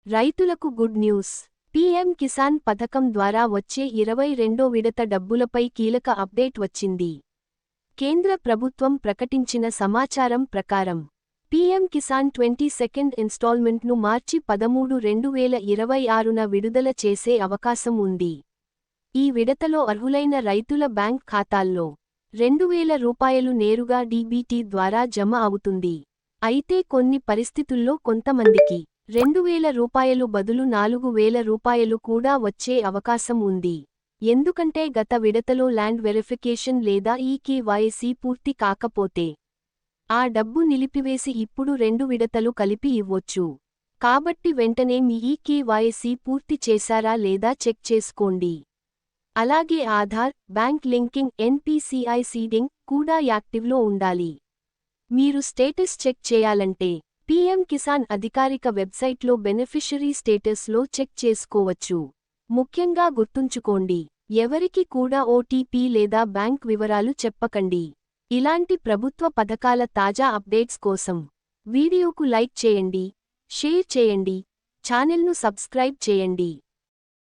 రైతులకు good news. PM Kisan పథకం ద్వారా వచ్చే 22వ విడత డబ్బులపై కీలక అప్డేట్ వచ్చింది. కేంద్ర ప్రభుత్వం ప్రకటించిన సమాచారం ప్రకారం పీఎం కిసాన్ 22nd ఇన్స్టాల్మెంట్ను మార్చి 13, 2026న విడుదల చేసే అవకాశం ఉంది. ఈ విడతలో అర్హులైన రైతుల బ్యాంక్ ఖాతాల్లో రూ. 2,000 నేరుగా డీబీటీ ద్వారా జమ అవుతుంది. అయితే కొన్ని పరిస్థితుల్లో కొంతమందికి రూ. 2,000 బదులు రూ. 4,000 కూడా వచ్చే అవకాశం ఉంది. ఎందుకంటే గత విడతలో ల్యాండ్ వెరిఫికేషన్ లేదా ఈకేవైసీ పూర్తి కాకపోతే ఆ డబ్బు నిలిపివేసి ఇప్పుడు 2 విడతలు కలిపి ఇవ్వొచ్చు. కాబట్టి వెంటనే మీ ఈకేవైసీ పూర్తి చేశారా లేదా చెక్ చేసుకోండి. అలాగే Aadhaar, bank linking, NPCI seeding కూడా యాక్టివ్లో ఉండాలి. మీరు స్టేటస్ చెక్ చేయాలంటే పీఎం కిసాన్ అధికారిక వెబ్సైట్లో బెనిఫిషరీ స్టేటస్లో చెక్ చేసుకోవచ్చు. ముఖ్యంగా గుర్తుంచుకోండి, ఎవరికి కూడా ఓటీపీ లేదా బ్యాంక్ వివరాలు చెప్పకండి. ఇలాంటి ప్రభుత్వ పథకాల తాజా అప్డేట్స్ కోసం వీడియోకు లైక్ చేయండి, షేర్ చేయండి, ఛానెల్ను సబ్స్క్రైబ్ చేయండి.